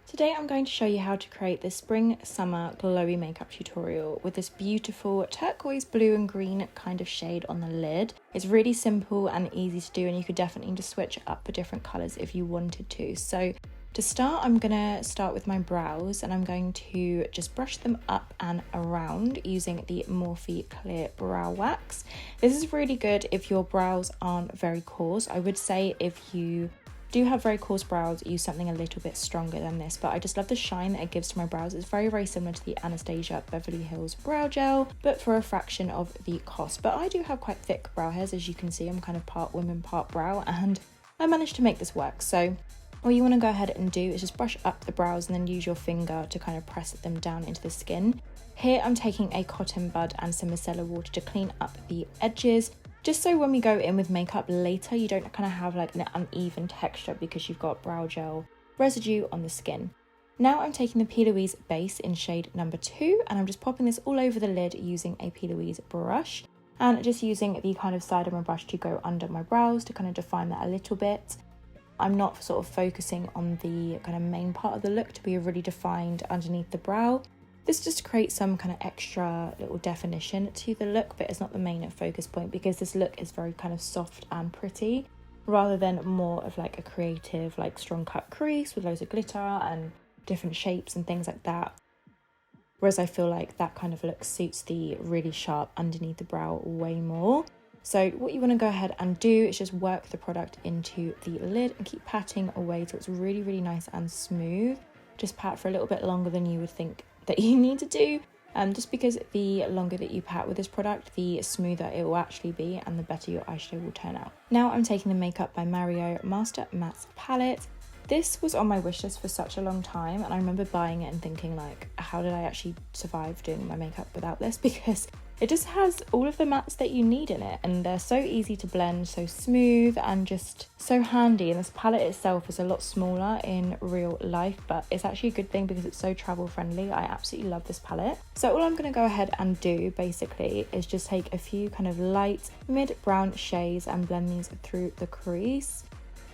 Today I'm going to show you how to create this spring summer glowy makeup tutorial with this beautiful turquoise blue and green kind of shade on the lid. It's really simple and easy to do, and you could definitely just switch it up for different colours if you wanted to. So to start, I'm going to start with my brows, and I'm going to just brush them up and around using the Morphe Clear Brow Wax. This is really good if your brows aren't very coarse. I would say if you do have very coarse brows, use something a little bit stronger than this, but I just love the shine that it gives to my brows. It's very similar to the Anastasia Beverly Hills brow gel, but for a fraction of the cost. But I do have quite thick brow hairs, as you can see. I'm kind of part women, part brow, and I managed to make this work. So all you want to go ahead and do is just brush up the brows and then use your finger to kind of press them down into the skin. Here I'm taking a cotton bud and some micellar water to clean up the edges, just so when we go in with makeup later, you don't kind of have like an uneven texture because you've got brow gel residue on the skin. Now I'm taking the P. Louise base in shade number 2, and I'm just popping this all over the lid using a P. Louise brush, and just using the kind of side of my brush to go under my brows to kind of define that a little bit. I'm not sort of focusing on the kind of main part of the look to be really defined underneath the brow. This just creates some kind of extra little definition to the look, but it's not the main focus point because this look is very kind of soft and pretty, rather than more of like a creative, like strong cut crease with loads of glitter and different shapes and things like that. Whereas I feel like that kind of look suits the really sharp underneath the brow way more. So what you want to go ahead and do is just work the product into the lid and keep patting away till it's really nice and smooth. Just pat for a little bit longer than you would think that you need to do, just because the longer that you pat with this product, the smoother it will actually be and the better your eyeshadow will turn out. Now I'm taking the Makeup by Mario Master Mattes palette. This was on my wish list for such a long time, and I remember buying it and thinking like, how did I actually survive doing my makeup without this? Because it just has all of the mattes that you need in it, and they're so easy to blend, so smooth and just so handy. And this palette itself is a lot smaller in real life, but it's actually a good thing because it's so travel friendly. I absolutely love this palette. So all I'm going to go ahead and do basically is just take a few kind of light mid brown shades and blend these through the crease.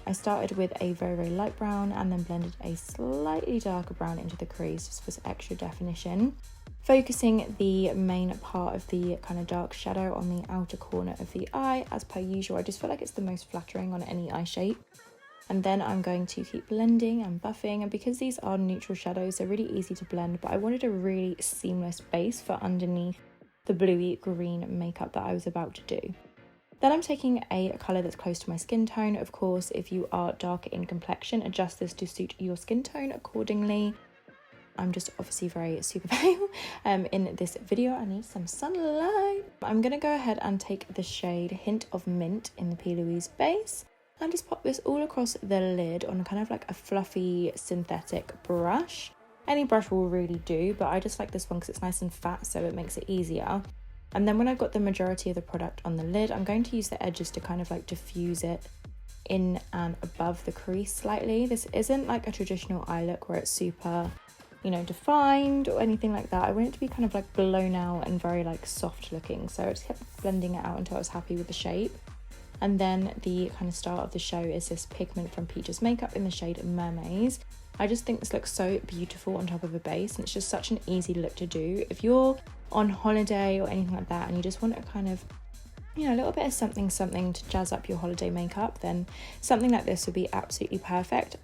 I started with a very light brown and then blended a slightly darker brown into the crease just for extra definition, focusing the main part of the kind of dark shadow on the outer corner of the eye as per usual. I just feel like it's the most flattering on any eye shape. And then I'm going to keep blending and buffing, and because these are neutral shadows, they're really easy to blend, but I wanted a really seamless base for underneath the bluey green makeup that I was about to do. Then I'm taking a colour that's close to my skin tone. Of course, if you are darker in complexion, adjust this to suit your skin tone accordingly. I'm just obviously very super pale in this video. I need some sunlight. I'm going to go ahead and take the shade Hint of Mint in the P. Louise base and just pop this all across the lid on kind of like a fluffy synthetic brush. Any brush will really do, but I just like this one because it's nice and fat, so it makes it easier. And then when I've got the majority of the product on the lid, I'm going to use the edges to kind of like diffuse it in and above the crease slightly. This isn't like a traditional eye look where it's super, you know, defined or anything like that. I want it to be kind of like blown out and very like soft looking. So I just kept blending it out until I was happy with the shape. And then the kind of star of the show is this pigment from Peaches Makeup in the shade Mermaids. I just think this looks so beautiful on top of a base, and it's just such an easy look to do. If you're on holiday or anything like that and you just want a kind of, you know, a little bit of something to jazz up your holiday makeup, then something like this would be absolutely perfect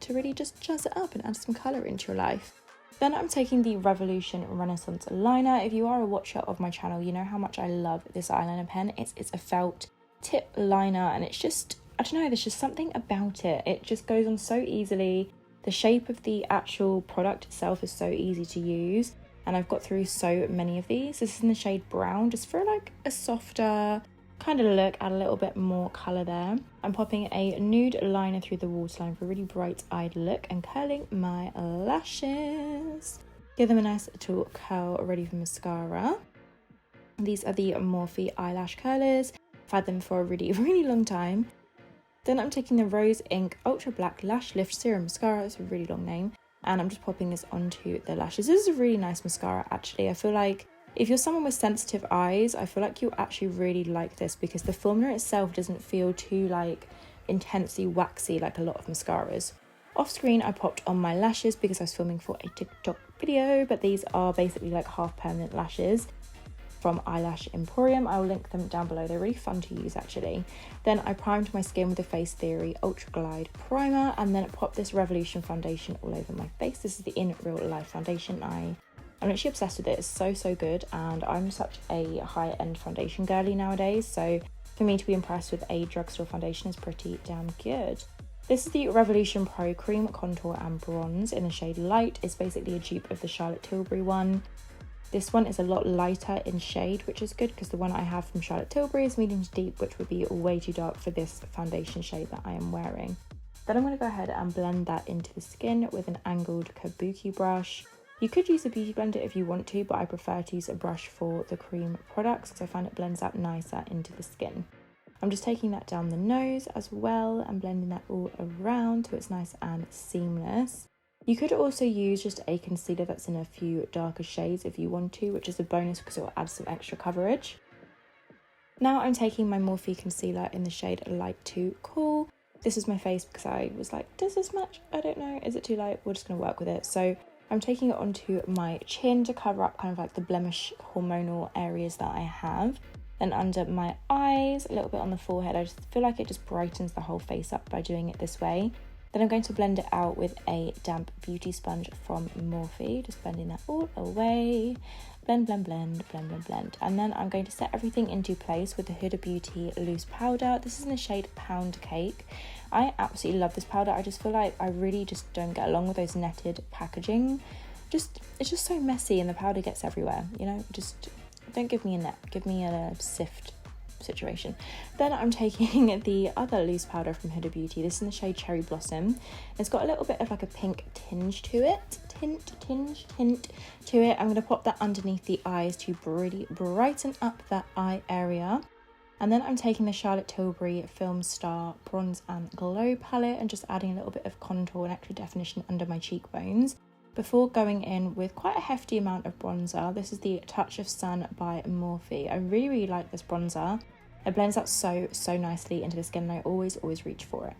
to really just jazz it up and add some colour into your life. Then I'm taking the Revolution Renaissance liner. If you are a watcher of my channel, you know how much I love this eyeliner pen. It's a felt tip liner, and it's just, I don't know, there's just something about it. It just goes on so easily. The shape of the actual product itself is so easy to use, and I've got through so many of these. This is in the shade Brown, just for like a softer kind of look, add a little bit more colour there. I'm popping a nude liner through the waterline for a really bright-eyed look and curling my lashes. Give them a nice little curl ready for mascara. These are the Morphe eyelash curlers. I've had them for a really, really long time. Then I'm taking the Rose Ink Ultra Black Lash Lift Serum Mascara. It's a really long name. And I'm just popping this onto the lashes. This is a really nice mascara, actually. I feel like if you're someone with sensitive eyes, I feel like you'll actually really like this because the formula itself doesn't feel too like intensely waxy like a lot of mascaras. Off screen, I popped on my lashes because I was filming for a TikTok video, but these are basically like half permanent lashes from Eyelash Emporium. I will link them down below. They're really fun to use, actually. Then I primed my skin with the Face Theory Ultra Glide Primer, and then popped this Revolution foundation all over my face. This is the In Real Life foundation. I'm literally obsessed with it. It's so good, and I'm such a high-end foundation girly nowadays, so for me to be impressed with a drugstore foundation is pretty damn good. This is the Revolution Pro Cream Contour and Bronze in the shade Light. It's basically a dupe of the Charlotte Tilbury one. This one is a lot lighter in shade, which is good because the one I have from Charlotte Tilbury is medium to deep, which would be way too dark for this foundation shade that I am wearing. Then I'm going to go ahead and blend that into the skin with an angled kabuki brush. You could use a beauty blender if you want to, but I prefer to use a brush for the cream products because I find it blends out nicer into the skin. I'm just taking that down the nose as well and blending that all around so it's nice and seamless. You could also use just a concealer that's in a few darker shades if you want to, which is a bonus because it will add some extra coverage. Now I'm taking my Morphe concealer in the shade Light to Cool. This is my face because I was like, does this match? I don't know. Is it too light? We're just going to work with it. So I'm taking it onto my chin to cover up kind of like the blemish hormonal areas that I have. Then under my eyes, a little bit on the forehead. I just feel like it just brightens the whole face up by doing it this way. Then I'm going to blend it out with a damp beauty sponge from Morphe, just blending that all away. Blend. And then I'm going to set everything into place with the Huda Beauty loose powder. This is in the shade Pound Cake. I absolutely love this powder. I just feel like I really just don't get along with those netted packaging. It's just so messy and the powder gets everywhere, you know? Just don't give me a net, give me a sift situation. Then I'm taking the other loose powder from Huda Beauty. This is in the shade Cherry Blossom. It's got a little bit of like a pink tinge to it. Tint to it. I'm going to pop that underneath the eyes to really brighten up that eye area. And then I'm taking the Charlotte Tilbury Film Star Bronze and Glow palette and just adding a little bit of contour and extra definition under my cheekbones before going in with quite a hefty amount of bronzer. This is the Touch of Sun by Morphe. I really like this bronzer. It blends out so nicely into the skin and I always reach for it.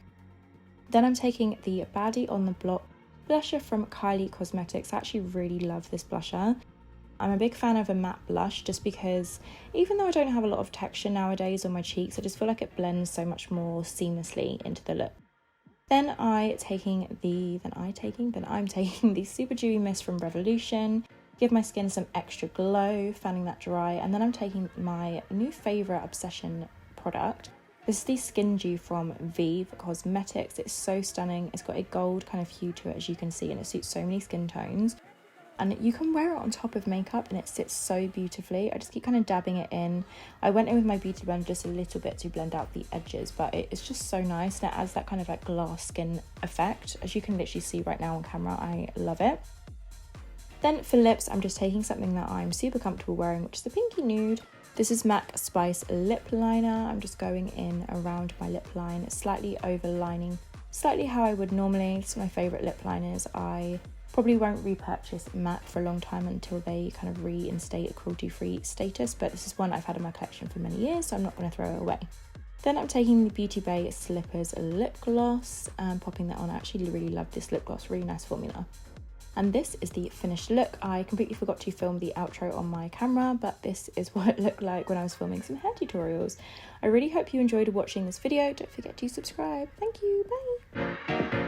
Then I'm taking the Baddie on the Block blusher from Kylie Cosmetics. I actually really love this blusher. I'm a big fan of a matte blush just because even though I don't have a lot of texture nowadays on my cheeks, I just feel like it blends so much more seamlessly into the look. Then I'm taking the Super Dewy Mist from Revolution, give my skin some extra glow, fanning that dry, and then I'm taking my new favourite obsession product. This is the Skin Dew from Vive Cosmetics. It's so stunning. It's got a gold kind of hue to it, as you can see, and it suits so many skin tones. And you can wear it on top of makeup and it sits so beautifully. I just keep kind of dabbing it in. I went in with my beauty blender just a little bit to blend out the edges, but it's just so nice and it adds that kind of like glass skin effect. As you can literally see right now on camera, I love it. Then for lips, I'm just taking something that I'm super comfortable wearing, which is the Pinky Nude. This is MAC Spice Lip Liner. I'm just going in around my lip line, slightly overlining, slightly how I would normally. It's my favourite lip liners. I probably won't repurchase MAC for a long time until they kind of reinstate a cruelty-free status, but this is one I've had in my collection for many years, so I'm not going to throw it away. Then I'm taking the Beauty Bay Slippers Lip Gloss and popping that on. I actually really love this lip gloss, really nice formula. And this is the finished look. I completely forgot to film the outro on my camera, but this is what it looked like when I was filming some hair tutorials. I really hope you enjoyed watching this video. Don't forget to subscribe. Thank you, bye!